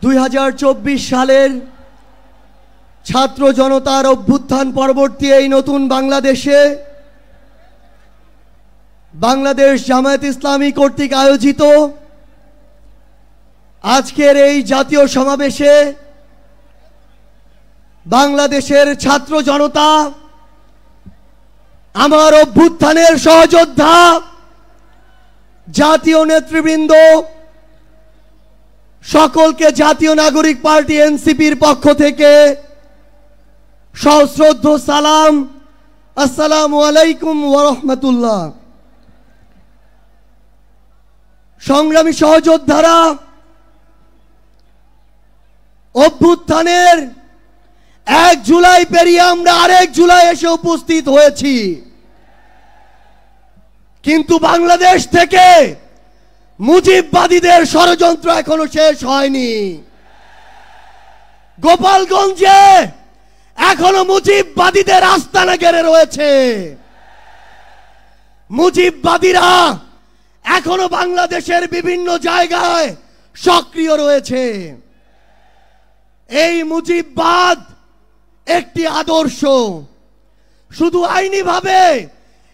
2024 সালের ছাত্র জনতার অভ্যুত্থান পরবর্তী এই নতুন বাংলাদেশে বাংলাদেশ জামায়াত ইসলামী কর্তৃক আয়োজিত আজকের এই জাতীয় সমাবেশে বাংলাদেশের ছাত্র জনতা, আমার অভ্যুত্থানের সহযোদ্ধা জাতীয় নেতৃবৃন্দ সকলকে জাতীয় নাগরিক পার্টি এনসিপির পক্ষ থেকে সশ্রদ্ধ সালাম। আসসালামু আলাইকুম ওয়া রাহমাতুল্লাহ। সংগ্রামী সহযোদ্ধারা, অভ্যুত্থানের 1 জুলাই পেরিয়ে আমরা আরেক জুলাই এসে উপস্থিত হয়েছি, কিন্তু বাংলাদেশ থেকে মুজিববাদীদের ষড়যন্ত্র এখনো শেষ হয়নি। গোপালগঞ্জে এখনো মুজিববাদীদের আস্তানা ঘিরে রয়েছে। মুজিববাদীরা এখনো বাংলাদেশের বিভিন্ন জায়গায় সক্রিয় রয়েছে। এই মুজিববাদ একটি আদর্শ। শুধু আইনিভাবে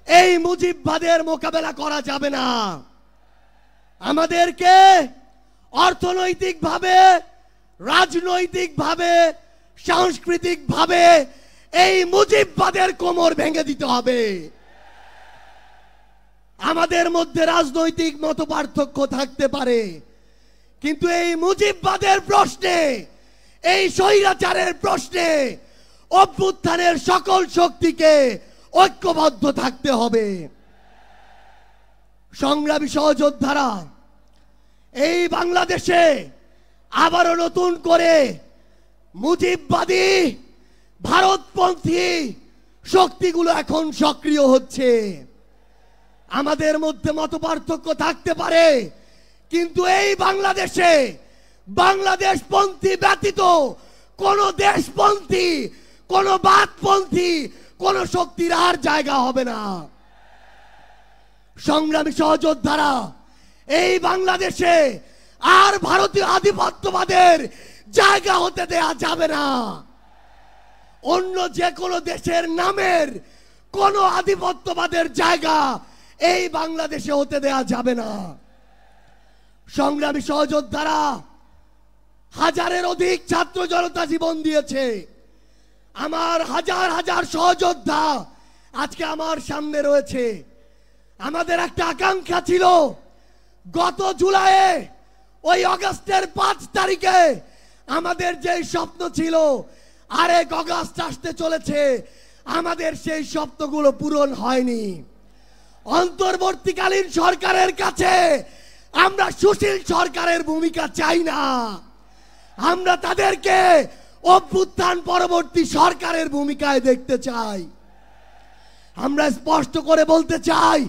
এই মুজিববাদের মোকাবেলা করা যাবে না, আমাদেরকে অর্থনৈতিকভাবে, রাজনৈতিকভাবে, সাংস্কৃতিকভাবে এই মুজিববাদের কোমর ভেঙে দিতে হবে। আমাদের মধ্যে রাজনৈতিক মতপার্থক্য থাকতে পারে, কিন্তু এই মুজিববাদের প্রশ্নে, এই স্বৈরাচারের প্রশ্নে অভ্যুত্থানের সকল শক্তিকে ঐক্যবদ্ধ থাকতে হবে। সংগ্রামী সহযোদ্ধারা, এই বাংলাদেশে আবারও নতুন করে মুজিববাদী ভারতপন্থী শক্তিগুলো এখন সক্রিয় হচ্ছে। আমাদের মধ্যে মতপার্থক্য থাকতে পারে, কিন্তু এই বাংলাদেশে বাংলাদেশপন্থী ব্যতীত কোন দেশপন্থী, কোন বাদপন্থী, কোন শক্তির আর জায়গা হবে না। সংগ্রামী সহযোদ্ধারা, এই বাংলাদেশে আর ভারতীয় আধিপত্যবাদের জায়গা হতে দেয়া যাবে না। অন্য যে কোনো দেশের নামের কোন আধিপত্যবাদের জায়গা এই বাংলাদেশে হতে দেয়া যাবে না। সংগ্রামী সহযোদ্ধারা, হাজারের অধিক ছাত্র জনতা জীবন দিয়েছে। আমার হাজার হাজার সহযোদ্ধা আজকে আমার সামনে রয়েছে। আমাদের একটা আকাঙ্ক্ষা ছিল, গত জুলাইয়ে ওই আগস্টের 5 তারিখে আমাদের যে স্বপ্ন ছিল, আরেক আগস্ট আসতে চলেছে, আমাদের সেই স্বপ্নগুলো পূরণ হয়নি। অন্তর্বর্তীকালীন সরকারের কাছে আমরা সুশীল সরকারের ভূমিকা চাই না, আমরা তাদেরকে অভ্যুত্থান পরবর্তী সরকারের ভূমিকায় দেখতে চাই। আমরা স্পষ্ট করে বলতে চাই,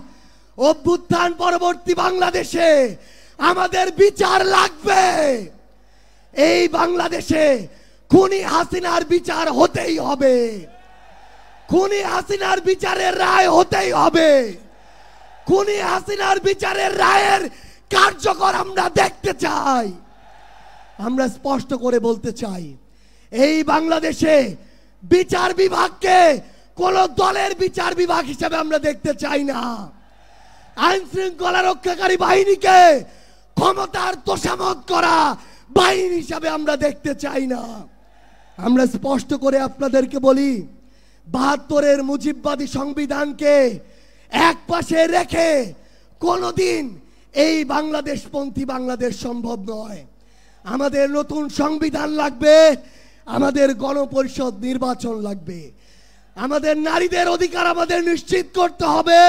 অভ্যুত্থান পরবর্তী বাংলাদেশে আমাদের বিচার লাগবে। এই বাংলাদেশে খুনি হাসিনার বিচার হতেই হবে, খুনি হাসিনার বিচারের রায় হতেই হবে, খুনি হাসিনার বিচারের রায়ের কার্যকর আমরা দেখতে চাই। আমরা স্পষ্ট করে বলতে চাই, এই বাংলাদেশে বিচার বিভাগকে কোন দলের বিচার বিভাগ হিসেবে আমরা দেখতে চাই না। আইন শৃঙ্খলা রক্ষাকারী বাহিনীকে ক্ষমতার তোষামত করা বাহিনী হিসাবে আমরা দেখতে চাই না। আমরা স্পষ্ট করে আপনাদেরকে বলি, 72-এর মুজিববাদী সংবিধানকে এক পাশে রেখে কোনোদিন এই বাংলাদেশপন্থী বাংলাদেশ সম্ভব নয়। আমাদের নতুন সংবিধান লাগবে, আমাদের গণপরিষদ নির্বাচন লাগবে, আমাদের নারীদের অধিকার আমাদের নিশ্চিত করতে হবে,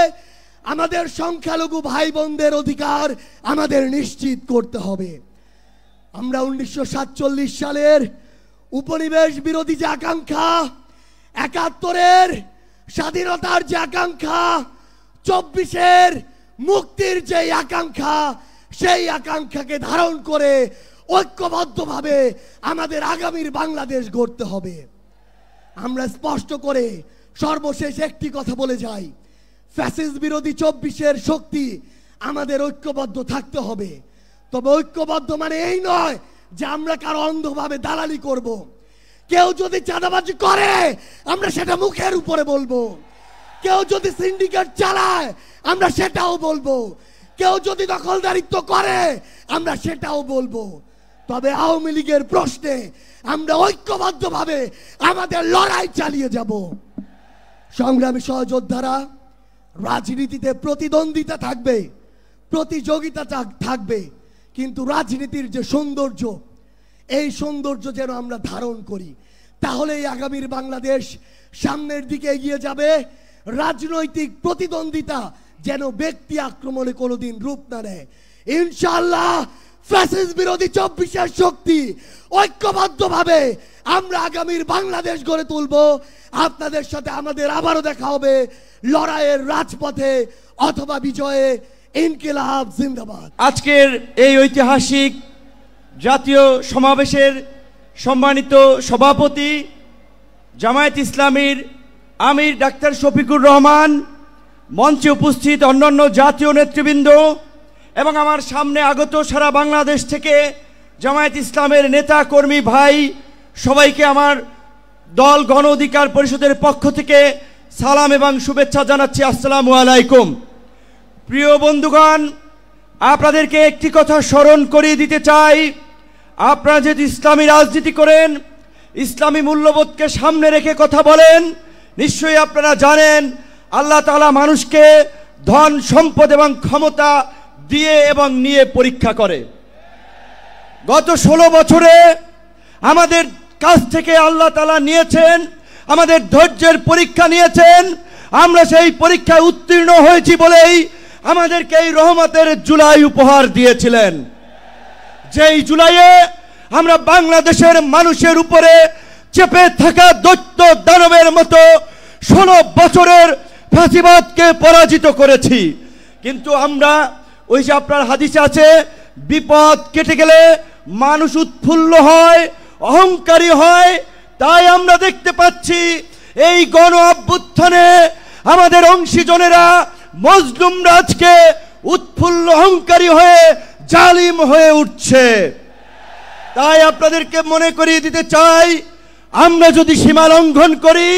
আমাদের সংখ্যালঘু ভাই বোনদের অধিকার আমাদের নিশ্চিত করতে হবে। আমরা 1947 সালের উপনিবেশ বিরোধী যে আকাঙ্ক্ষা, 71-এর স্বাধীনতার যে আকাঙ্ক্ষা, 24-এর মুক্তির যে আকাঙ্ক্ষা, সেই আকাঙ্ক্ষাকে ধারণ করে ঐক্যবদ্ধভাবে আমাদের আগামীর বাংলাদেশ গড়তে হবে। আমরা স্পষ্ট করে সর্বশেষ একটি কথা বলে যাই, ফ্যাসিস্ট বিরোধী 24-এর শক্তি আমাদের ঐক্যবদ্ধ থাকতে হবে। তবে ঐক্যবদ্ধ মানে এই নয় যে আমরা কারো অন্ধভাবে দালালি করব। কেউ যদি চাঁদাবাজি করে আমরা সেটা মুখের উপরে বলবো, কেউ যদি সিন্ডিকেট চালায় আমরা সেটাও বলবো, কেউ যদি দখলদারিত্ব করে আমরা সেটাও বলবো। তবে আওয়ামী লীগের প্রশ্নে আমরা ঐক্যবদ্ধভাবে আমাদের লড়াই চালিয়ে যাব। সংগ্রামী সহযোদ্ধারা, রাজনীতিতে প্রতিদ্বন্দ্বিতা থাকবে, প্রতিযোগিতা থাকবে, কিন্তু রাজনীতির যে সৌন্দর্য, এই সৌন্দর্য যেন আমরা ধারণ করি, তাহলেই আগামীর বাংলাদেশ সামনের দিকে এগিয়ে যাবে। রাজনৈতিক প্রতিদ্বন্দ্বিতা যেন ব্যক্তি আক্রমণে কোনোদিন রূপ না নেয়। ইনশাআল্লাহ ফ্যাসিস্ট বিরোধী 24 শক্তি ঐক্যবদ্ধভাবে আমরা আগামীর বাংলাদেশ গড়ে তুলব। আপনাদের সাথে আমাদের আবারও দেখা হবে লড়াইয়ের রাজপথে অথবা বিজয়ে। ইনকিলাব জিন্দাবাদ। আজকের এই ঐতিহাসিক জাতীয় সমাবেশের সম্মানিত সভাপতি জামায়াত ইসলামীর আমির ডাক্তার শফিকুর রহমান, মঞ্চে উপস্থিত অন্যান্য জাতীয় নেতৃবৃন্দ এবং আমার সামনে আগত সারা বাংলাদেশ থেকে জামায়াত ইসলামের নেতা কর্মী ভাই, সবাইকে আমার দল গণ অধিকার পরিষদের পক্ষ থেকে সালাম এবং শুভেচ্ছা জানাচ্ছি। আসসালামু আলাইকুম। প্রিয় বন্ধুগণ, আপনাদেরকে একটি কথা স্মরণ করিয়ে দিতে চাই। আপনারা যদি ইসলামী রাজনীতি করেন, ইসলামী মূল্যবোধকে সামনে রেখে কথা বলেন, নিশ্চয়ই আপনারা জানেন আল্লাহ তাআলা মানুষকে ধন সম্পদ এবং ক্ষমতা দিয়ে এবং নিয়ে পরীক্ষা করে। গত 16 বছরে আমাদের কাছ থেকে আল্লাহ তাআলা নিয়েছেন, আমাদের ধৈর্যের পরীক্ষা নিয়েছেন। আমরা সেই পরীক্ষায় উত্তীর্ণ হয়েছি বলেই আমাদেরকে এই রহমতের জুলাই উপহার দিয়েছিলেন। যেই জুলাইয়ে আমরা বাংলাদেশের মানুষের উপরে চেপে থাকা দৈত্য দানবের মতো 16 বছরের ফ্যাসিবাদকে পরাজিত করেছি। কিন্তু আমরা ওই যে আপনার হাদিসে আছে, বিপদ কেটে গেলে মানুষ উৎফুল্ল হয়, অহংকারী হয়। তাই আমরা দেখতে পাচ্ছি এই গণ অভ্যুত্থানে আমাদের অংশীজনেরা, মজলুমরা আজকে উৎফুল্ল অহংকারী হয়ে জালিম হয়ে উঠছে। তাই আপনাদেরকে মনে করিয়ে দিতে চাই, আমরা যদি সীমা লঙ্ঘন করি,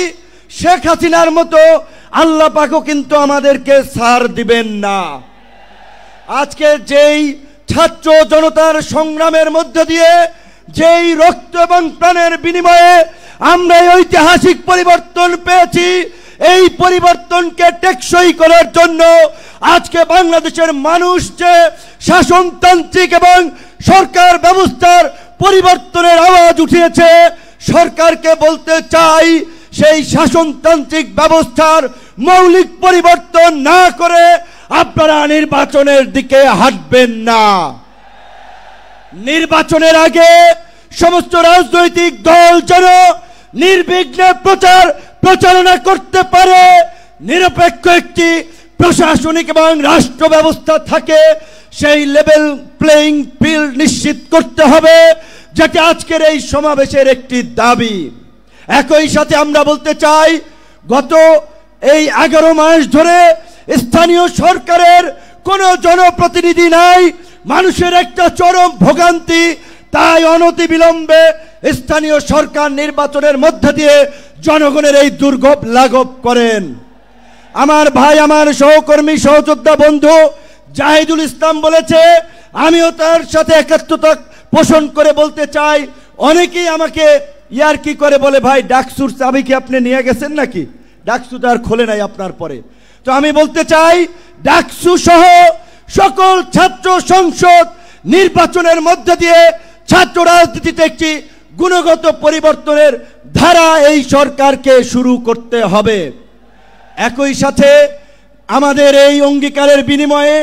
শেখ হাসিনার মতো আল্লাহ পাকও কিন্তু আমাদেরকে ছাড় দিবেন না। আজকে যেই ছাত্র জনতার সংগ্রামের মধ্য দিয়ে, যেই রক্ত এবং প্রাণের বিনিময়ে আমরা এই ঐতিহাসিক পরিবর্তন পেয়েছি, এই পরিবর্তনকে টেকসই করার জন্য আজকে বাংলাদেশের মানুষ যে শাসনতান্ত্রিক এবং সরকার ব্যবস্থার পরিবর্তনের আওয়াজ উঠিয়েছে, সরকারকে বলতে চাই সেই শাসনতান্ত্রিক ব্যবস্থার মৌলিক পরিবর্তন না করে আপনারা নির্বাচনের দিকে হাঁটবেন না। নির্বাচনের আগে সমস্ত রাজনৈতিক দল যেন নির্বিঘ্নে প্রচারণা করতে পারে, নিরপেক্ষ একটি প্রশাসনিক এবং রাষ্ট্র ব্যবস্থা থাকে, সেই লেভেল প্লেইং ফিল্ড নিশ্চিত করতে হবে, যেটা আজকের এই সমাবেশের একটি দাবি। একই সাথে আমরা বলতে চাই, গত এই 11 মাস ধরে স্থানীয় সরকারের কোনো জনপ্রতিনিধি নাই, মানুষের একটা চরম ভোগান্তি। তাই অনতিবিলম্বে স্থানীয় সরকার নির্বাচনের মধ্য দিয়ে জনগণের এই দুর্ভোগ লাঘব করেন। আমার ভাই, আমার সহকর্মী সহযোদ্ধা বন্ধু জাহিদুল ইসলাম বলেছে, আমিও তার সাথে একাত্মতা পোষণ করে বলতে চাই। অনেকেই আমাকে ইয়ারকি করে বলে, ভাই ডাকসুর চাবি কি আপনি নিয়ে গেছেন নাকি? ডাকসু তো আর খোলে নাই আপনার পরে। তো আমি বলতে চাই, ডাকসু সহ সকল ছাত্র সংসদ নির্বাচনের মধ্য দিয়ে ছাত্র রাজনীতিতে একটি গুণগত পরিবর্তনের ধারা এই সরকারকে শুরু করতে হবে। একই সাথে আমাদের এই অঙ্গীকারের বিনিময়ে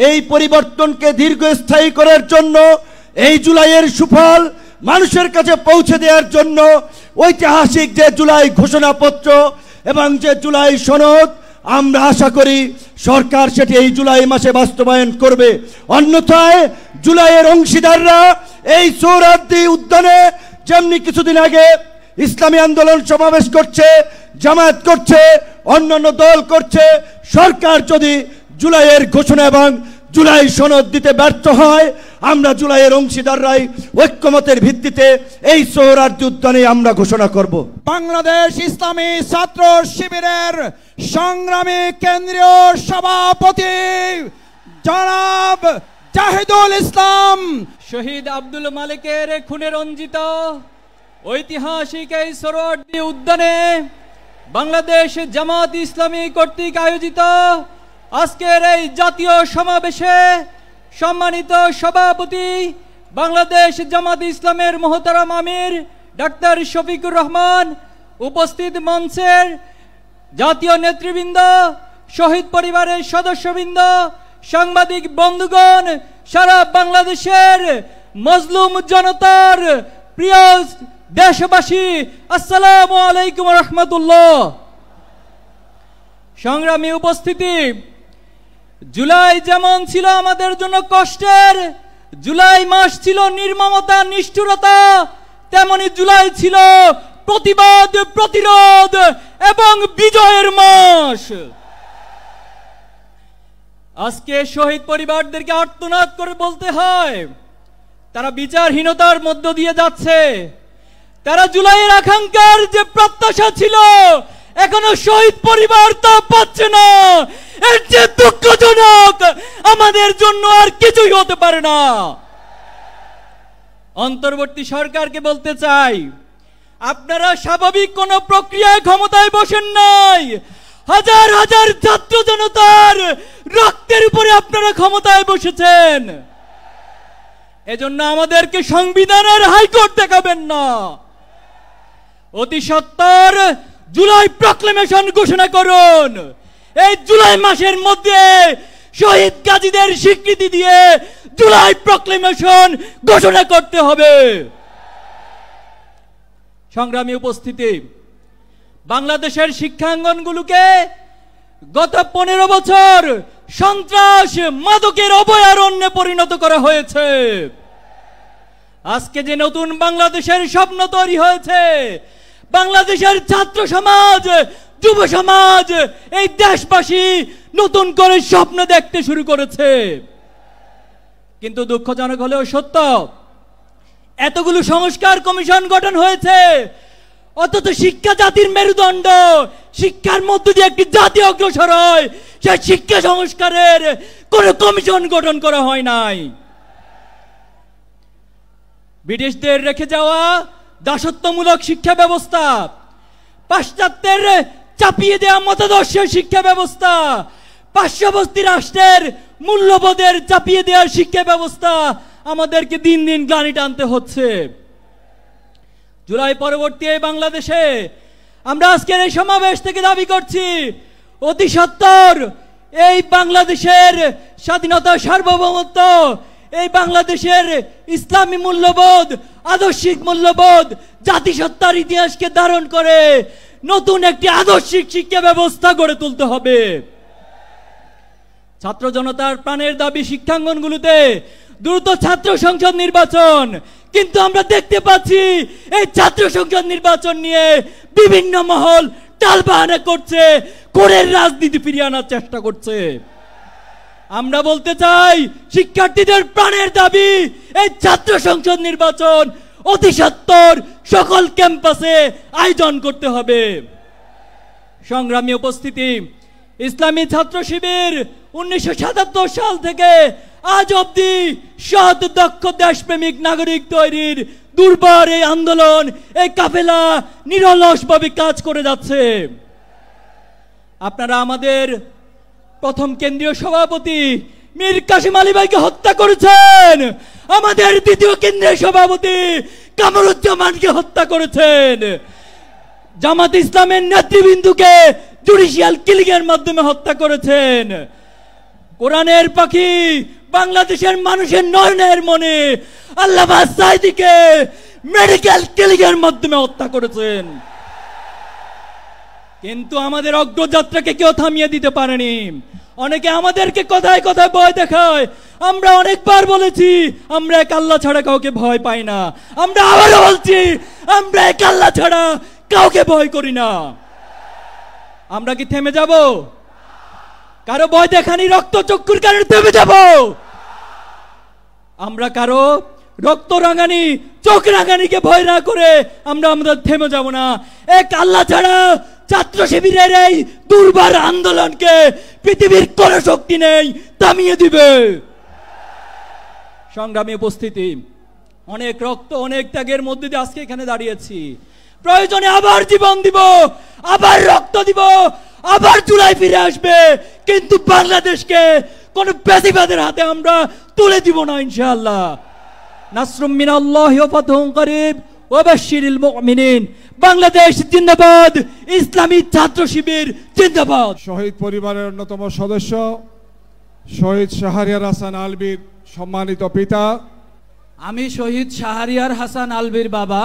এই পরিবর্তনকে দীর্ঘস্থায়ী করার জন্য, এই জুলাইয়ের সুফল মানুষের কাছে পৌঁছে দেওয়ার জন্য ঐতিহাসিক যে জুলাই ঘোষণাপত্র এবং যে জুলাই সনদ, আমরা আশা করি সরকার সেটি এই জুলাই মাসে বাস্তবায়ন করবে। অন্যথায় জুলাইয়ের অংশীদাররা এই সোহরাওয়ার্দী উদ্যানে যেমনি কিছুদিন আগে ইসলামী আন্দোলন সমাবেশ করছে, জামায়াত করছে, অন্যান্য দল করছে, সরকার যদি জুলাইয়ের ঘোষণা এবং জুলাই সনদ দিতে ব্যর্থ হয়, আমরা জুলাইয়ের অংশীদাররাই ঐক্যমতের ভিত্তিতে এই সোহরাওয়ার্দী উদ্যানে আমরা ঘোষণা করব। বাংলাদেশ ইসলামী ছাত্র শিবিরের সংগ্রামী কেন্দ্রীয় সভাপতি জনাব জাহিদুল ইসলাম, শহীদ আব্দুল মালিকের খুনে রঞ্জিত ঐতিহাসিক এই সোহরাওয়ার্দী উদ্যানে বাংলাদেশ জামাত ইসলামী কর্তৃক আয়োজিত আজকের এই জাতীয় সমাবেশে সম্মানিত সভাপতি বাংলাদেশ জামাত ইসলামের মহতারাম আমির ডাক্তার শফিকুর রহমান, উপস্থিত মঞ্চের জাতীয় নেতৃবৃন্দ, শহীদ পরিবারের সদস্যবৃন্দ, সাংবাদিক বন্ধুগণ, সারা বাংলাদেশের মজলুম জনতার প্রিয় দেশবাসী, আসসালামু আলাইকুম রহমতুল্লাহ। সংগ্রামী উপস্থিতি, জুলাই যেমন ছিল আমাদের জন্য কষ্টের, জুলাই মাস ছিল নির্মমতা নিষ্ঠুরতা, তেমনি জুলাই ছিল প্রতিবাদ, প্রতিরোধ এবং বিজয়ের মাস। আজকে শহীদ পরিবারদেরকে আর্তনাদ করে বলতে হয়, তারা বিচারহীনতার মধ্য দিয়ে যাচ্ছে। তারা জুলাইয়ের আকাঙ্ক্ষার যে প্রত্যাশা ছিল, এখনো শহীদ পরিবার তা পাচ্ছে না। এর যে দুঃখজনক আমাদের জন্য আর কিছুই হতে পারে না। অন্তর্বর্তী সরকারকে বলতে চাই, আপনারা স্বাভাবিক কোন প্রক্রিয়ায় ক্ষমতায় বসেন নাই। হাজার হাজার ছাত্র জনতার রক্তের উপরে আপনারা ক্ষমতায় বসেছেন। এজন্য আমাদেরকে সংবিধানের হাইকোর্ট দেখাবেন না। অতি সত্বর জুলাই প্রক্লেমেশন ঘোষণা করুন। এই জুলাই মাসের মধ্যে শহীদ গাজীদের স্বীকৃতি দিয়ে জুলাই প্রক্লেমেশন ঘোষণা করতে হবে। সংগ্রামী উপস্থিতি, বাংলাদেশের শিক্ষাঙ্গনগুলোকে গত 15 বছর সন্ত্রাস মাদকের অভয়ারণ্যে পরিণত করা হয়েছে। আজকে যে নতুন বাংলাদেশের স্বপ্ন তৈরি হয়েছে, বাংলাদেশের ছাত্র সমাজ, যুব সমাজ, এই দেশবাসী নতুন করে স্বপ্ন দেখতে শুরু করেছে। কিন্তু দুঃখজনক হলেও সত্য, এতগুলো সংস্কার কমিশন গঠন হয়েছে, অথচ শিক্ষা জাতির মেরুদণ্ড, শিক্ষার মধ্য দিয়ে একটি জাতি অগ্রসর হয়, সেই শিক্ষা সংস্কারের কোন কমিশন গঠন করা হয় নাই। ব্রিটিশদের রেখে যাওয়া দাসত্বমূলক শিক্ষা ব্যবস্থা, পাশ্চাত্যের চাপিয়ে দেওয়া মতাদর্শের শিক্ষা ব্যবস্থা, পার্শ্ববর্তী রাষ্ট্রের মূল্যবোধের চাপিয়ে দেওয়ার শিক্ষা ব্যবস্থা আমাদেরকে দিন দিন গ্লানি টানতে হচ্ছে। জুলাই পরবর্তী এই বাংলাদেশে আমরা আজকের এই সমাবেশ থেকে দাবি করছি, অতি সত্বর এই বাংলাদেশের স্বাধীনতা, সার্বভৌমত্ব, এই বাংলাদেশের ইসলামী মূল্যবোধ, আদর্শিক মূল্যবোধ, জাতিসত্তার ইতিহাসকে ধারণ করে নতুন একটি আদর্শিক শিক্ষা ব্যবস্থা গড়ে তুলতে হবে। ছাত্র জনতার প্রাণের দাবি শিক্ষাঙ্গনগুলোতে দ্রুত ছাত্র সংসদ নির্বাচন, কিন্তু আমরা দেখতে পাচ্ছি এই ছাত্র সংসদ নির্বাচন নিয়ে বিভিন্ন মহল টালবাহানা করছে, কোরের রাজনীতি ফিরিয়ে আনার চেষ্টা করছে। আমরা বলতে চাই, শিক্ষার্থীদের প্রাণের দাবি এই ছাত্র সংসদ নির্বাচন অতি সত্বর সকল ক্যাম্পাসে আয়োজন করতে হবে। সংগ্রামী উপস্থিতি, ইসলামী ছাত্র শিবির 1977 সাল থেকে আজ অবধি সৎ, দক্ষ, দেশপ্রেমিক নাগরিক তৈরির দুর্বার এই আন্দোলন, এই কাফেলা নিরলসভাবে কাজ করে যাচ্ছে। আপনারা আমাদের প্রথম কেন্দ্রীয় সভাপতি মীর কাসেম আলী ভাইকে হত্যা করেছেন, আমাদের দ্বিতীয় কেন্দ্রীয় সভাপতি কামরুজ্জামানকে হত্যা করেছেন, জামাত ইসলামের নেতৃবৃন্দকে জুডিশিয়াল কিলিং এর মাধ্যমে হত্যা করেছেন, কোরআনের পাখি, বাংলাদেশের মানুষের নয়নের মনে আল্লামা সাঈদীকে মেডিকেল কিলিং এর মাধ্যমে হত্যা করেছেন। কিন্তু আমাদের অগ্রযাত্রাকে কেউ থামিয়ে দিতে পারেনি। অনেকে আমাদেরকে কথায় কথায় ভয় দেখায়। আমরা অনেকবার বলেছি, আমরা এক আল্লাহ ছাড়া কাউকে ভয় পাই না। আমরা আবারও বলছি, আমরা এক আল্লাহ ছাড়া কাউকে ভয় করি না। আমরা কি থেমে যাব? কারো ভয় দেখানি রক্ত চক্ষুর কারণে থেমে যাব। আমরা কারো রক্ত রাঙানি চোখ রাঙানিকে ভয় না করে আমরা থেমে যাব না। এক আল্লাহ ছাড়া ছাত্র শিবিরের এই দুর্বার আন্দোলনকে পৃথিবীর কোন শক্তি নেই থামিয়ে দিবে। সংগ্রামী উপস্থিতি, অনেক রক্ত অনেক ত্যাগের মধ্যে দিয়ে আজকে এখানে দাঁড়িয়েছি। প্রয়োজনে আবার জীবন দিব, আবার রক্ত দিব, আবার জুলাই ফিরে আসবে, কিন্তু বাংলাদেশকে কোন ফ্যাসিবাদের হাতে আমরা তুলে দিব না ইনশাআল্লাহ। নাসরুম মিনাল্লাহি ওয়া ফাতহুন করিব ওয়া বাশশিরিল মুমিনিন। বাংলাদেশ জিন্দাবাদ, ইসলামী ছাত্র শিবির জিন্দাবাদ। শহীদ পরিবারের অন্যতম সদস্য শহীদ শাহরিয়ার হাসান আলভীর সম্মানিত পিতা। আমি শহীদ শাহরিয়ার হাসান আলভীর বাবা।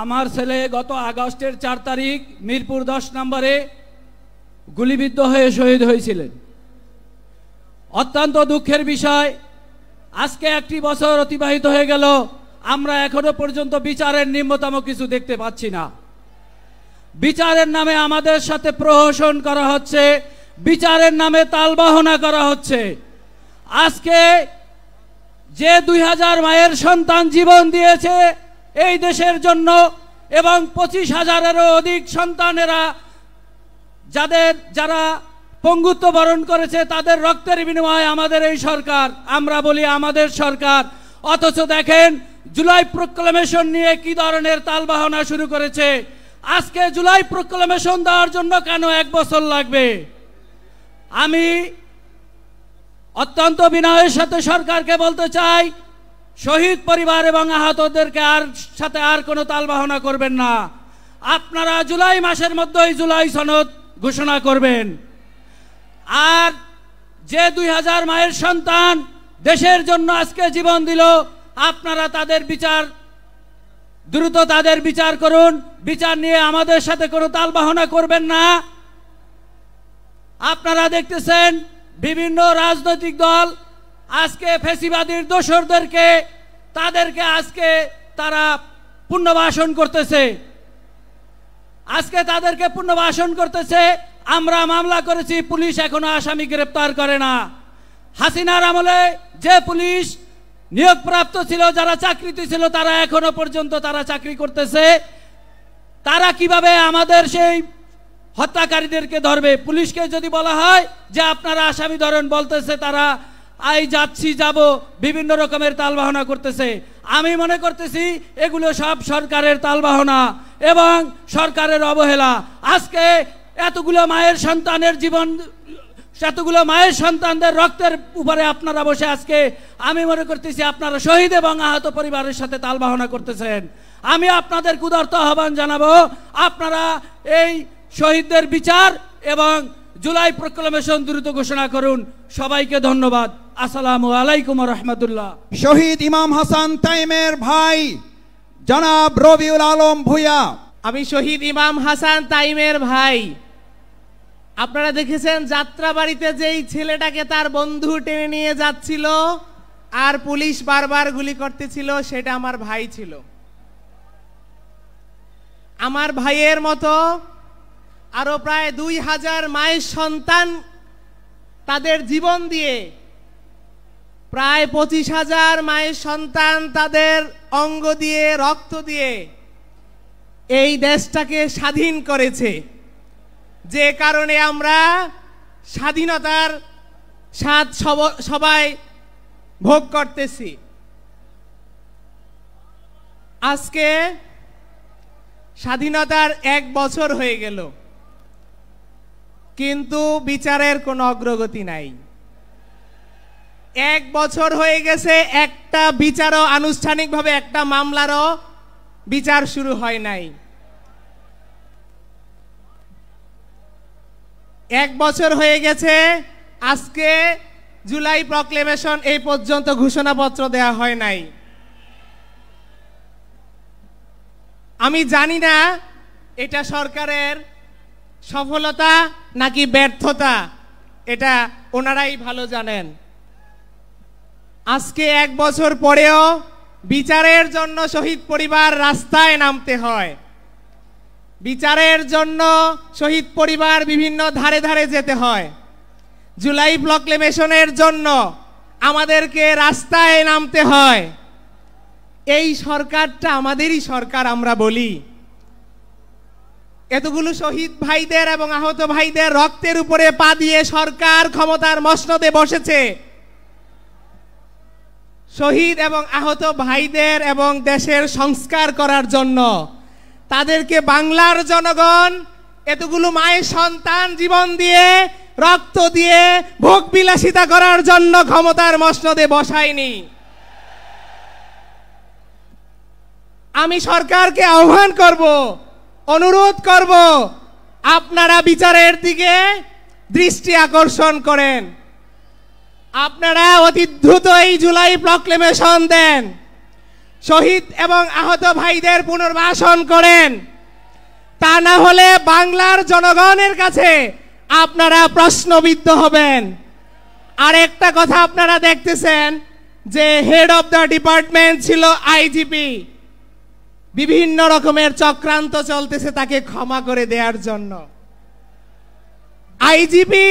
আমার ছেলে গত আগস্টের 4 তারিখ মিরপুর 10 নম্বরে গুলিবিদ্ধ হয়ে শহীদ হয়েছিলেন। অত্যন্ত দুঃখের বিষয়, আজকে 1 বছর অতিবাহিত হয়ে গেল, আমরা এখনো পর্যন্ত বিচারের নিম্নতম কিছু দেখতে পাচ্ছি না। বিচারের নামে আমাদের সাথে প্রহসন করা হচ্ছে, বিচারের নামে তালবাহনা করা হচ্ছে। আজকে যে 2000 মায়ের সন্তান জীবন দিয়েছে এই দেশের জন্য এবং 25,000-এরও অধিক সন্তানেরা যারা পঙ্গুত্ব বরণ করেছে তাদের রক্তের বিনিময়ে আমাদের এই সরকার, আমরা বলি আমাদের সরকার। অথচ দেখেন জুলাই প্রক্লামেশন নিয়ে কি ধরনের তালবাহনা শুরু করেছে। আজকে জুলাই প্রক্লামেশন দেওয়ার জন্য কেন 1 বছর লাগবে? আমি অত্যন্ত বিনয়ের সাথে সরকারকে বলতে চাই, শহীদ পরিবার এবং আহতদেরকে সাথে আর কোনো তালবাহনা করবেন না। আপনারা জুলাই মাসের মধ্যেই জুলাই সনদ ঘোষণা করবেন। আর যে 2000 মায়ের সন্তান দেশের জন্য আজকে জীবন দিল, আপনারা তাদের বিচার দ্রুত তাদের বিচার করুন। বিচার নিয়ে আমাদের সাথে কোনো তালবাহনা করবেন না। আপনারা দেখতেছেন বিভিন্ন রাজনৈতিক দল আজকে ফ্যাসিবাদীর দোসরদেরকে তাদেরকে আজকে তারা পুনর্বাসন করতেছে। আমরা মামলা করেছি, পুলিশ এখনো আসামি গ্রেফতার করে না। হাসিনার আমলে যে পুলিশ নিয়োগপ্রাপ্ত ছিল, যারা চাকরিতে ছিল, তারা এখনো পর্যন্ত তারা চাকরি করতেছে। তারা কিভাবে আমাদের সেই হত্যাকারীদেরকে ধরবে? পুলিশকে যদি বলা হয় যে আপনারা আসামি ধরেন, বলতেছে তারা যাচ্ছি যাব, বিভিন্ন রকমের তালবাহনা করতেছে। আমি মনে করতেছি এগুলো সব সরকারের তালবাহনা এবং সরকারের অবহেলা। আজকে এতগুলো মায়ের সন্তানদের রক্তের উপরে আপনারা বসে আজকে আমি মনে করতেছি আপনারা শহীদ এবং আহত পরিবারের সাথে তালবাহনা করতেছেন। আমি আপনাদের উদারত আহ্বান জানাবো, আপনারা এই শহীদদের বিচার এবং জুলাই প্রক্লামেশন দ্রুত ঘোষণা করুন। সবাইকে ধন্যবাদ। আসসালামু আলাইকুম ওয়া রাহমাতুল্লাহ। শহীদ ইমাম হাসান তাইমের ভাই জনাব রবিউল আলম ভূঁইয়া। আমি শহীদ ইমাম হাসান তাইমের ভাই। আপনারা দেখেছেন যাত্রাবাড়িতে যেই ছেলেটাকে তার বন্ধু টেনে নিয়ে যাচ্ছিল আর পুলিশ বারবার গুলি করতেছিল, সেটা আমার ভাই ছিল। আমার ভাইয়ের মতো আরো প্রায় 2000 মায়ের সন্তান তাদের জীবন দিয়ে, প্রায় 25,000 মায়ের সন্তান তাদের অঙ্গ দিয়ে রক্ত দিয়ে এই দেশটাকে স্বাধীন করেছে। যে কারণে আমরা স্বাধীনতার স্বাদ সবাই ভোগ করতেছি। আজকে স্বাধীনতার 1 বছর হয়ে গেল, কিন্তু বিচারের কোনো অগ্রগতি নাই। 1 বছর হয়ে গেছে, একটা বিচারও আনুষ্ঠানিকভাবে একটা মামলারও বিচার শুরু হয় নাই। 1 বছর হয়ে গেছে, আজকে জুলাই প্রক্লেমেশন এই পর্যন্ত ঘোষণাপত্র দেয়া হয় নাই। আমি জানি না এটা সরকারের সফলতা নাকি ব্যর্থতা, এটা ওনারাই ভালো জানেন। আজকে 1 বছর পরেও বিচারের জন্য শহীদ পরিবার রাস্তায় নামতে হয়। বিচারের জন্য শহীদ পরিবার বিভিন্ন ধারে ধারে যেতে হয়। জুলাই প্রক্লেমেশনের জন্য আমাদেরকে রাস্তায় নামতে হয়। এই সরকারটা আমাদেরই সরকার আমরা বলি। এতগুলো শহীদ ভাইদের এবং আহত ভাইদের রক্তের উপরে পা দিয়ে সরকার ক্ষমতার মসনদে বসেছে। শহীদ এবং আহত ভাইদের এবং দেশের সংস্কার করার জন্য তাদেরকে বাংলার জনগণ এতগুলো মায়ের সন্তান জীবন দিয়ে রক্ত দিয়ে ভোগ বিলাসিতা করার জন্য ক্ষমতার মসনদে বসায়নি। আমি সরকারকে আহ্বান করব, অনুরোধ করব, আপনারা বিচারের দিকে দৃষ্টি আকর্ষণ করেন। আপনারা অতি দ্রুত এই জুলাই প্রক্লেমেশন দেন, শহীদ এবং আহত ভাইদের পুনর্বাসন করেন। তা না হলে বাংলার জনগণের কাছে আপনারা প্রশ্নবিদ্ধ হবেন। আর একটা কথা আপনারা দেখতেছেন যে হেড অফ দ্য ডিপার্টমেন্ট ছিল আইজিপি। বিভিন্ন রকমের চক্রান্ত চলতেছে তাকে ক্ষমা করে দেওয়ার জন্য। আইজিপি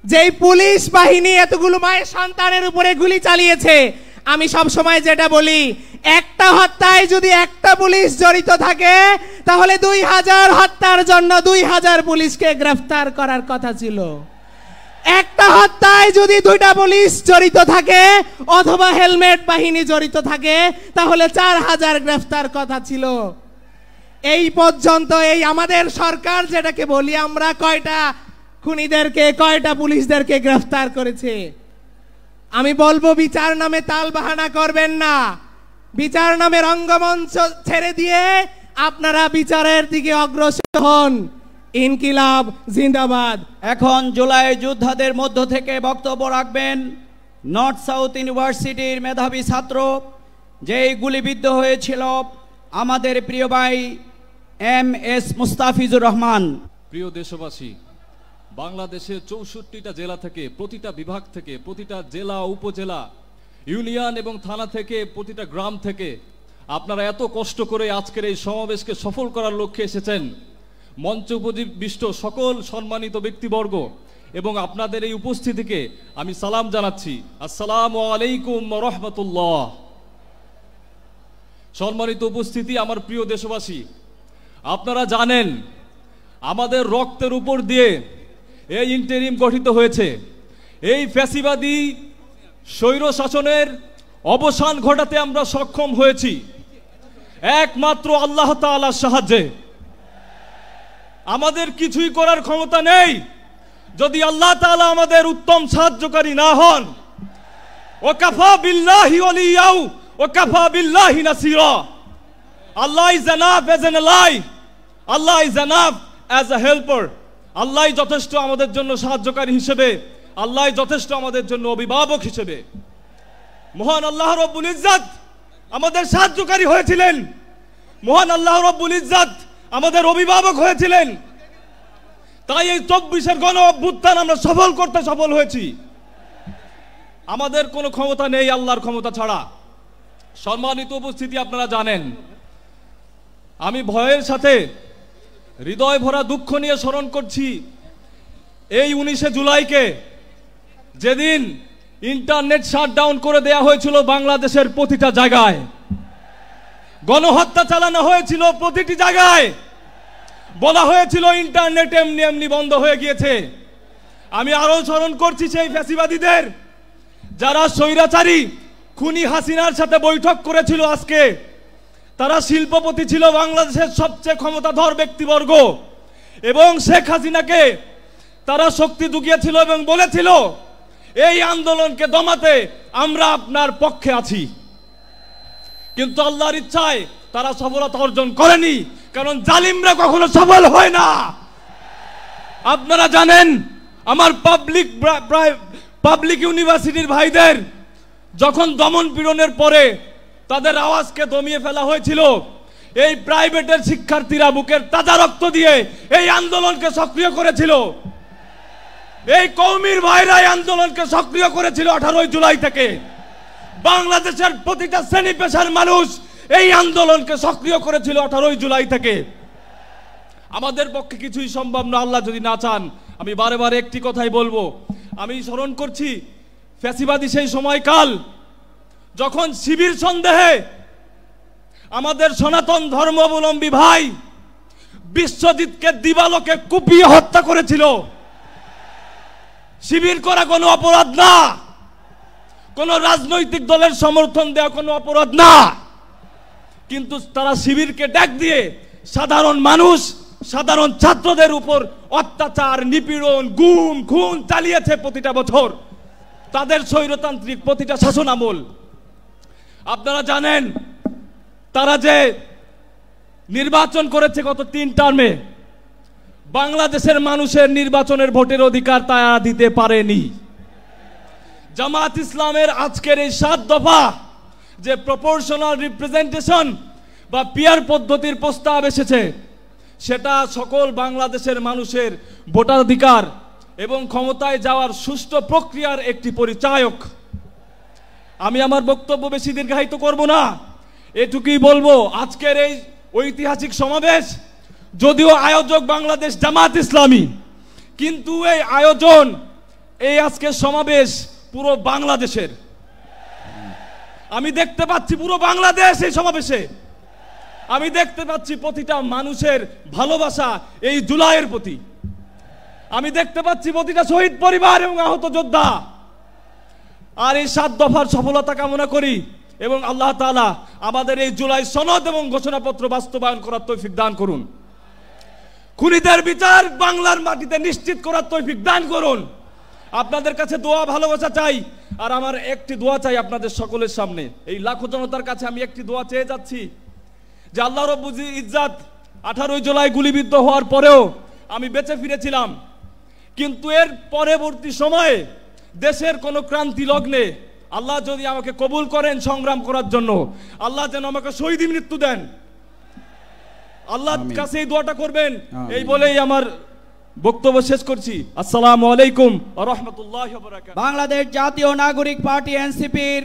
যেই পুলিশ বাহিনী এতগুলো মায়ের সন্তানের উপরে গুলি চালিয়েছে, আমি সব সময় যেটা বলি, একটা হত্যায় যদি একটা পুলিশ জড়িত থাকে তাহলে 2000 হত্যার জন্য 2000 পুলিশকে গ্রেফতার করার কথা ছিল। একটা হত্যায় যদি 2টা পুলিশ জড়িত থাকে অথবা হেলমেট বাহিনী জড়িত থাকে তাহলে 4000 গ্রেফতার কথা ছিল। এই পর্যন্ত এই আমাদের সরকার যেটাকে বলি আমরা, কয়টা খুনিদেরকে, কয়টা পুলিশদেরকে গ্রেফতার করেছে? আমি বলবো বিচার নামে তাল বাহানা করবেন না। বিচার নামে রঙ্গমঞ্চ ছেড়ে দিয়ে আপনারা বিচারের দিকে অগ্রসর হন। ইনকিলাব জিন্দাবাদ। এখন জুলাই যোদ্ধাদের মধ্য থেকে বক্তব্য রাখবেন নর্থ সাউথ ইউনিভার্সিটির মেধাবী ছাত্র, যেই গুলিবিদ্ধ হয়েছিল আমাদের প্রিয় ভাই MS মুস্তাফিজুর রহমান। প্রিয় দেশবাসী, বাংলাদেশের 64টা জেলা থেকে, প্রতিটা বিভাগ থেকে, প্রতিটা জেলা, উপজেলা, ইউনিয়ন এবং থানা থেকে, প্রতিটা গ্রাম থেকে আপনারা এত কষ্ট করে আজকের এই সমাবেশকে সফল করার লক্ষ্যে এসেছেন। মঞ্চ উপবিষ্ট সকল সম্মানিত ব্যক্তিবর্গ এবং আপনাদের এই উপস্থিতিকে আমি সালাম জানাচ্ছি। আসসালামু আলাইকুম ওয়া রাহমাতুল্লাহ। সম্মানিত উপস্থিতি, আমার প্রিয় দেশবাসী, আপনারা জানেন আমাদের রক্তের উপর দিয়ে এই ইন্টারিম গঠিত হয়েছে। এই ফ্যাসিবাদী স্বৈর শাসনের অবসান ঘটাতে আমরা সক্ষম হয়েছি একমাত্র আল্লাহ তাআলার সাহায্যে। আমাদের কিছুই করার ক্ষমতা নেই যদি আল্লাহ তাআলা আমাদের উত্তম সাহায্যকারী না হন। ওয়াকাফা বিল্লাহি ওয়ালিয়াউ ওয়াকাফা বিল্লাহি নাসিরা। Allah is enough as an ally, Allah is enough as a helper. আল্লাহ যথেষ্ট আমাদের জন্য সাহায্যকারী হিসেবে, আল্লাহ যথেষ্ট আমাদের জন্য অভিভাবক হিসেবে। মহান আল্লাহ রব্বুল ইজ্জত আমাদের সাহায্যকারী হয়েছিলেন, মহান আল্লাহ রব্বুল ইজ্জত আমাদের অভিভাবক হয়েছিলেন। তাই এই 24-এর গণ অভ্যুত্থান আমরা সফল করতে সফল হয়েছি। আমাদের কোনো ক্ষমতা নেই আল্লাহর ক্ষমতা ছাড়া। সম্মানিত উপস্থিতি, আপনারা জানেন আমি ভয়ের সাথে হৃদয় ভরা দুঃখ নিয়ে স্মরণ করছি এই 19শে জুলাইকে, যেদিন ইন্টারনেট শাটডাউন করে দেয়া হয়েছিল বাংলাদেশের প্রতিটা জায়গায়, গণহত্যা চালানো হয়েছিল প্রতিটি জায়গায়, বলা হয়েছিল ইন্টারনেট এমনি এমনি বন্ধ হয়ে গিয়েছে। আমি আরো স্মরণ করছি সেই ফ্যাসিবাদীদের যারা স্বৈরাচারী খুনি হাসিনার সাথে বৈঠক করেছিল। আজকে তারা শিল্পপতি ছিল, বাংলাদেশের সবচেয়ে ক্ষমতাধর ব্যক্তিবর্গ, এবং শেখ হাসিনাকে তারা শক্তি জুগিয়েছিল এবং বলেছিল এই আন্দোলনকে দমাতে আমরা আপনার পক্ষে আছি। কিন্তু আল্লাহর ইচ্ছায় তারা সফলতা অর্জন করেনি, কারণ জালিমরা কখনো সফল হয় না। আপনারা জানেন আমার পাবলিক ইউনিভার্সিটির ভাইদের যখন দমন পীড়নের পরে তাদের আওয়াজকে দমিয়ে ফেলা হয়েছিল, এই প্রাইভেটের শিক্ষার্থীরা বুকের তাজা রক্ত দিয়ে এই আন্দোলনকে সক্রিয় করেছিল। এই কওমির ভাইরা এই আন্দোলনকে সক্রিয় করেছিল 18 জুলাই থেকে। বাংলাদেশের প্রতিটা শ্রেণী পেশার মানুষ এই আন্দোলনকে সক্রিয় করেছিল 18 জুলাই থেকে। আমাদের পক্ষে কিছুই সম্ভব না আল্লাহ যদি না চান। আমি বারে বারে একটি কথাই বলবো, আমি স্মরণ করছি ফ্যাসিবাদী সেই সময়কাল যখন শিবির সন্দেহে আমাদের সনাতন ধর্মাবলম্বী ভাই বিশ্বজিৎকে দিবালোকে কুপিয়ে হত্যা করেছিল। শিবির করা কোনো অপরাধ না, কোনো রাজনৈতিক দলের সমর্থন দেওয়া কোনো অপরাধ না, কিন্তু তারা শিবিরকে ডাক দিয়ে সাধারণ মানুষ, সাধারণ ছাত্রদের উপর অত্যাচার, নিপীড়ন, গুম খুন চালিয়েছে প্রতিটা বছর, তাদের স্বৈরতান্ত্রিক প্রতিটা শাসন আমল। আপনারা জানেন তারা যে নির্বাচন করেছে গত 3 টার্মে, বাংলাদেশের মানুষের নির্বাচনের ভোটের অধিকার তারা দিতে পারেনি। জামাত ইসলামের আজকের এই 7 দফা যে প্রপোর্শনাল রিপ্রেজেন্টেশন বা পিয়ার পদ্ধতির প্রস্তাব এসেছে, সেটা সকল বাংলাদেশের মানুষের ভোটাধিকার এবং ক্ষমতায় যাওয়ার সুষ্ঠু প্রক্রিয়ার একটি পরিচায়ক। আমি আমার বক্তব্য বেশি দীর্ঘায়িত করব না, এটুকুই বলবো আজকের এই ঐতিহাসিক সমাবেশ যদিও আয়োজক বাংলাদেশ জামাত ইসলামী, কিন্তু এই আয়োজন, এই আজকের সমাবেশ পুরো বাংলাদেশের। আমি দেখতে পাচ্ছি পুরো বাংলাদেশ এই সমাবেশে, আমি দেখতে পাচ্ছি প্রতিটা মানুষের ভালোবাসা এই জুলাইয়ের প্রতি, আমি দেখতে পাচ্ছি প্রতিটা শহীদ পরিবার এবং আহত যোদ্ধা। আর এই 7 দফার সফলতা কামনা করি এবং আল্লাহ তাআলা আমাদের এই জুলাই সনদ এবং ঘোষণাপত্র বাস্তবায়ন করার তৌফিক দান করুন। খুনিদের বিচার বাংলার মাটিতে নিশ্চিত করার তৌফিক দান করুন। আপনাদের কাছে দোয়া ভালোবাসা চাই, আর আমার একটি দোয়া চাই আপনাদের সকলের সামনে। এই লাখো জনতার কাছে আমি একটি দোয়া চেয়ে যাচ্ছি যে আল্লাহ রব্বুল ইজ্জাত 18 জুলাই গুলিবিদ্ধ হওয়ার পরেও আমি বেঁচে ফিরেছিলাম, কিন্তু এর পরবর্তী সময়ে দেশের কোনো ক্রান্তি লগ্নে আল্লাহ যদি আমাকে কবুল করেন সংগ্রাম করার জন্য, আল্লাহ যেন আমাকে শহীদ মৃত্যু দেন, আল্লাহর কাছে এই দোয়াটা করবেন। এই বলেই আমার বক্তব্য শেষ করছি। আসসালামু আলাইকুম ওয়া রাহমাতুল্লাহি ওয়া বারাকাতুহু। বাংলাদেশ জাতীয় নাগরিক পার্টি এনসিপির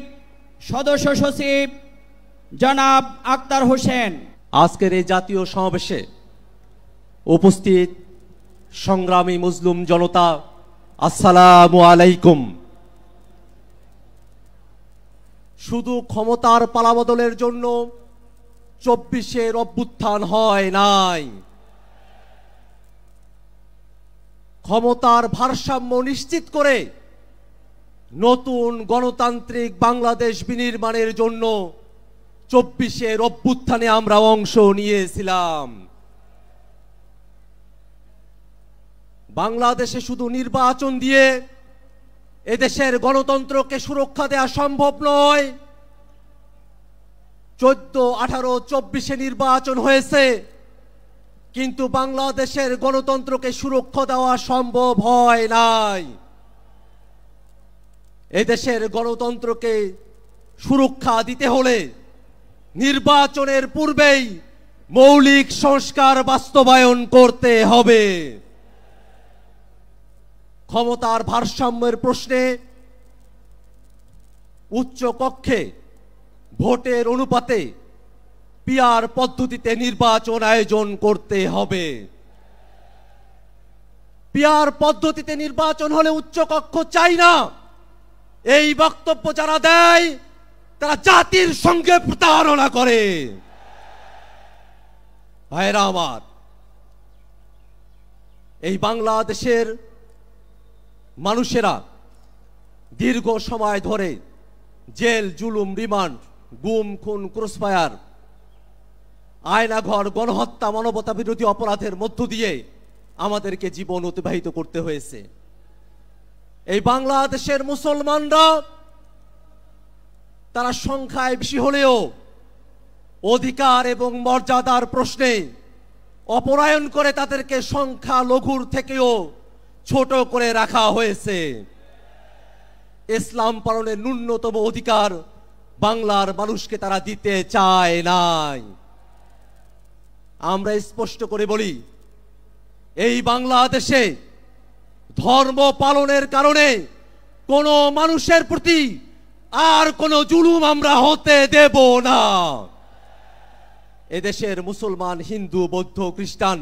সদস্য সচিব জনাব আক্তার হোসেন। আজকের এই জাতীয় সমাবেশে উপস্থিত সংগ্রামী মুসলিম জনতা, আসসালামু আলাইকুম। শুধু ক্ষমতার পালাবদলের জন্য 24-এর অভ্যুত্থান হয় নাই, ক্ষমতার ভারসাম্য নিশ্চিত করে নতুন গণতান্ত্রিক বাংলাদেশ বিনির্মাণের জন্য 24-এর অভ্যুত্থানে আমরা অংশ নিয়েছিলাম। বাংলাদেশে শুধু নির্বাচন দিয়ে এদেশের গণতন্ত্রকে সুরক্ষা দেওয়া সম্ভব নয়। 14, 18, 24-এ নির্বাচন হয়েছে, কিন্তু বাংলাদেশের গণতন্ত্রকে সুরক্ষা দেওয়া সম্ভব হয় নাই। এদেশের গণতন্ত্রকে সুরক্ষা দিতে হলে নির্বাচনের পূর্বেই মৌলিক সংস্কার বাস্তবায়ন করতে হবে। ক্ষমতার ভারসাম্যের প্রশ্নে উচ্চ কক্ষে ভোটের অনুপাতে পিয়ার পদ্ধতিতে নির্বাচন আয়োজন করতে হবে। পিয়ার পদ্ধতিতে নির্বাচন হলে উচ্চ কক্ষ চাই না, এই বক্তব্য যারা দেয় তারা জাতির সঙ্গে প্রতারণা করে। ভাইরা আমার, এই বাংলাদেশের মানুষেরা দীর্ঘ সময় ধরে জেল, জুলুম, রিমান্ড, গুম, খুন, ক্রসফায়ার, আয়নাঘর, গণহত্যা, মানবতা বিরোধী অপরাধের মধ্য দিয়ে আমাদেরকে জীবন অতিবাহিত করতে হয়েছে। এই বাংলাদেশের মুসলমানরা তারা সংখ্যায় বেশি হলেও অধিকার এবং মর্যাদার প্রশ্নে অপরায়ণ করে তাদেরকে সংখ্যা লঘুর থেকেও ছোট করে রাখা হয়েছে। ইসলাম পালনের ন্যূনতম অধিকার বাংলার মানুষকে তারা দিতে চায় নাই। আমরা স্পষ্ট করে বলি, এই বাংলাদেশে ধর্ম পালনের কারণে কোনো মানুষের প্রতি আর কোনো জুলুম আমরা হতে দেব না। এদেশের মুসলমান, হিন্দু, বৌদ্ধ, খ্রিস্টান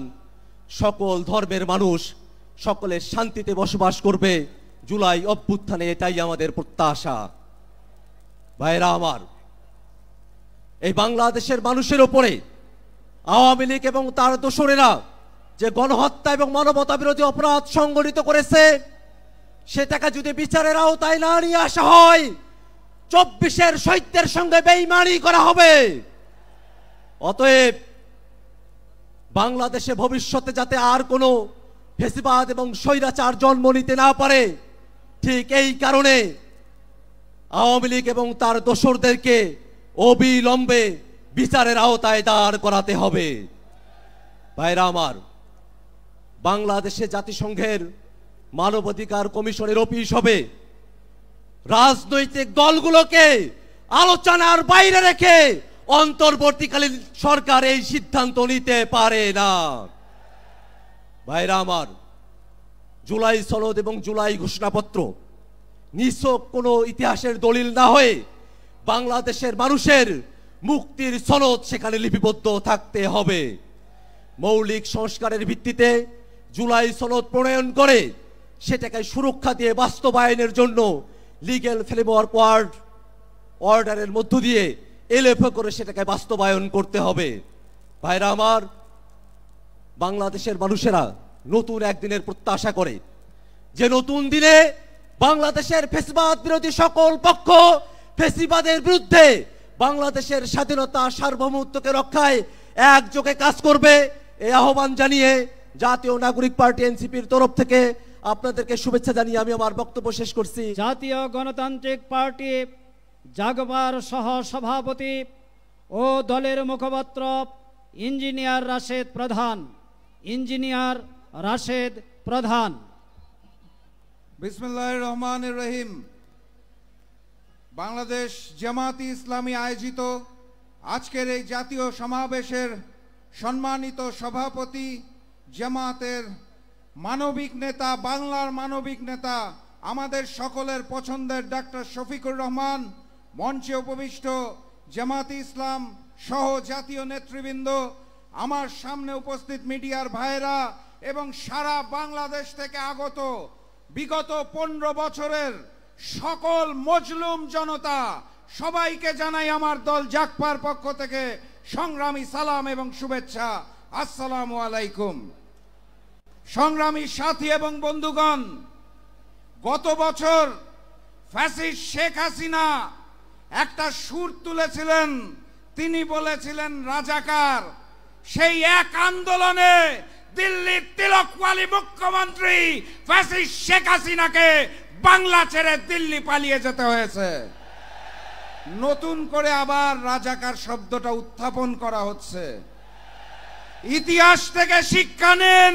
সকল ধর্মের মানুষ সকলে শান্তিতে বসবাস করবে জুলাই অভ্যুত্থানে, এটাই আমাদের প্রত্যাশা। ভাইরা আমার, এই বাংলাদেশের মানুষের উপরে আওয়ামী লীগ এবং তার দোসরেরা যে গণহত্যা এবং মানবতা বিরোধী অপরাধ সংগঠিত করেছে, সেটাকে যদি বিচারের আওতায় না নিয়ে আসা হয়, 24-এর শহীদদের সঙ্গে বেঈমানি করা হবে। অতএব বাংলাদেশে ভবিষ্যতে যাতে আর কোনো ফ্যাসিবাদ এবং স্বৈরাচার জন্ম নিতে না পারে, ঠিক এই কারণে আওয়ামী লীগ এবং তার দোসরদেরকে অবিলম্বে বিচারের আওতায় দাঁড় করাতে হবে। ভাইরা আমার, বাংলাদেশে জাতিসংঘের মানবাধিকার কমিশনের অফিস হবে। রাজনৈতিক দলগুলোকে আলোচনার বাইরে রেখে অন্তর্বর্তীকালীন সরকার এই সিদ্ধান্ত নিতে পারে না। ভাইরা আমার, জুলাই সনদ এবং জুলাই ঘোষণাপত্র নিছক কোনো ইতিহাসের দলিল না হয়ে বাংলাদেশের মানুষের মুক্তির সনদ সেখানে লিপিবদ্ধ থাকতে হবে। মৌলিক সংস্কারের ভিত্তিতে জুলাই সনদ প্রণয়ন করে সেটাকে সুরক্ষা দিয়ে বাস্তবায়নের জন্য লিগ্যাল ফ্রেমওয়ার্ক অর্ডারের মধ্য দিয়ে এলএফও করে সেটাকে বাস্তবায়ন করতে হবে। ভাইরা আমার, বাংলাদেশের মানুষেরা নতুন একদিনের প্রত্যাশা করে, যে নতুন দিনে বাংলাদেশের ফ্যাসিবাদ বিরোধী সকল পক্ষ ফ্যাসিবাদের বিরুদ্ধে বাংলাদেশের স্বাধীনতা সার্বভৌমত্বকে রক্ষায় একযোগে কাজ করবে। এই আহ্বান জানিয়ে জাতীয় নাগরিক পার্টি এনসিপির তরফ থেকে আপনাদেরকে শুভেচ্ছা জানিয়ে আমি আমার বক্তব্য শেষ করছি। জাতীয় গণতান্ত্রিক পার্টি জাগবার সহ সভাপতি ও দলের মুখপাত্র ইঞ্জিনিয়ার রাশেদ প্রধান। বিসমিল্লাহির রহমানির রহিম। বাংলাদেশ জামায়াতে ইসলামী আয়োজিত আজকের এই জাতীয় সমাবেশের সম্মানিত সভাপতি, জামায়াতের মানবিক নেতা, বাংলার মানবিক নেতা, আমাদের সকলের পছন্দের ডাক্তার শফিকুর রহমান, মঞ্চে উপবিষ্ট জামায়াতে ইসলাম সহ জাতীয় নেতৃবৃন্দ, আমার সামনে উপস্থিত মিডিয়ার ভাইয়েরা এবং সারা বাংলাদেশ থেকে আগত বিগত 15 বছরের সকল মজলুম জনতা, সবাইকে জানাই আমার দল জাগপার পক্ষ থেকে সংগ্রামী সালাম এবং শুভেচ্ছা। আসসালামু আলাইকুম। সংগ্রামী সাথী এবং বন্ধুগণ, গত বছর ফ্যাসিস্ট শেখ হাসিনা একটা সুর তুলেছিলেন, তিনি বলেছিলেন রাজাকার। সেই এক আন্দোলনে দিল্লির তিলকওয়ালি মুখ্যমন্ত্রী ফ্যাসিস্ট শেখ হাসিনাকে বাংলা ছেড়ে দিল্লি পালিয়ে যেতে হয়েছে। নতুন করে আবার রাজাকার শব্দটা উত্থাপন করা হচ্ছে। ইতিহাস থেকে শিক্ষা নিন,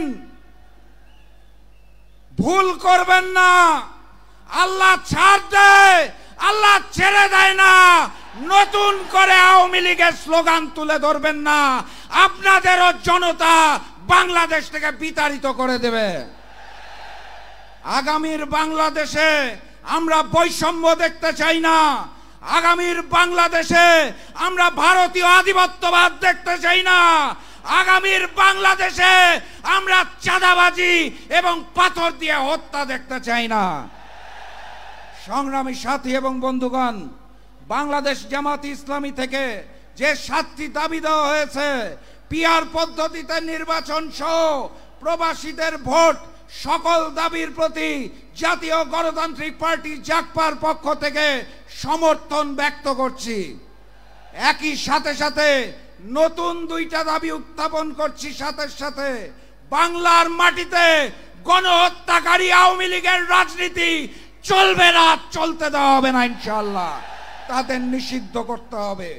ভুল করবেন না। আল্লাহ ছাড় দেয়, আল্লাহ ছেড়ে দেয় না। নতুন করে আওয়ামী লীগের স্লোগান তুলে ধরবেন না, আপনাদেরও জনতা বাংলাদেশ থেকে বিতাড়িত করে দেবে। আগামীর বাংলাদেশে আমরা বৈষম্য দেখতে চাই না। আগামীর বাংলাদেশে আমরা ভারতীয় আধিপত্যবাদ দেখতে চাই না। আগামীর বাংলাদেশে আমরা চাঁদাবাজি এবং পাথর দিয়ে হত্যা দেখতে চাই না। সংগ্রামী সাথী এবং বন্ধুগণ, বাংলাদেশ জামায়াতে ইসলামী থেকে যে 7টি দাবি দেওয়া হয়েছে, পিআর পদ্ধতিতে নির্বাচন সহ প্রবাসীদের ভোট, সকল দাবির প্রতি জাতীয় গণতান্ত্রিক পার্টি জাগপার পক্ষ থেকে সমর্থন ব্যক্ত করছি। একই সাথে সাথে নতুন 2টা দাবি উত্থাপন করছি। সাথে সাথে বাংলার মাটিতে গণহত্যাকারী আওয়ামী লীগের রাজনীতি চলবে না, চলতে দেওয়া হবে না ইনশাআল্লাহ। তাদের নিষিদ্ধ করতে হবে।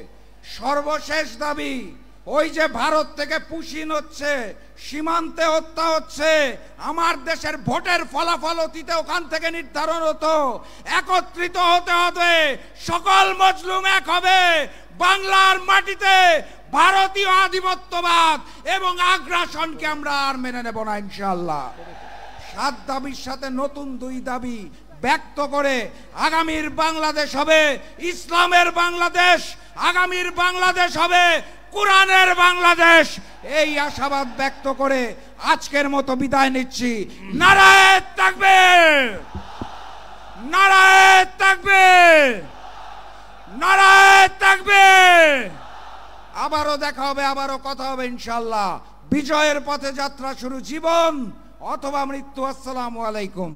সর্বশেষ দাবি, ওই যে ভারত থেকে পুশিন হচ্ছে, সীমান্তে হত্যা হচ্ছে, আমার দেশের ভোটের ফলাফল অতীতে ওখান থেকে নির্ধারণ হতো। একত্রিত হতে হবে, সকল মজলুম এক হবে। বাংলার মাটিতে ভারতীয় আধিপত্যবাদ এবং আগ্রাসনকে আমরা আর মেনে নেব না ইনশাআল্লাহ। 7 দাবির সাথে নতুন 2 দাবি ব্যক্ত করে আগামীর বাংলাদেশ হবে ইসলামের বাংলাদেশ, আগামীর বাংলাদেশ হবে কোরআনের বাংলাদেশ। এই আশাবাদ ব্যক্ত করে আজকের মতো বিদায় নিচ্ছি। নারায়ে তাকবীর, নারায়ে তাকবীর, নারায়ে তাকবীর। আবারও দেখা হবে, আবারও কথা হবে ইনশাআল্লাহ। বিজয়ের পথে যাত্রা শুরু, জীবন অথবা মৃত্যু। আসসালামু আলাইকুম।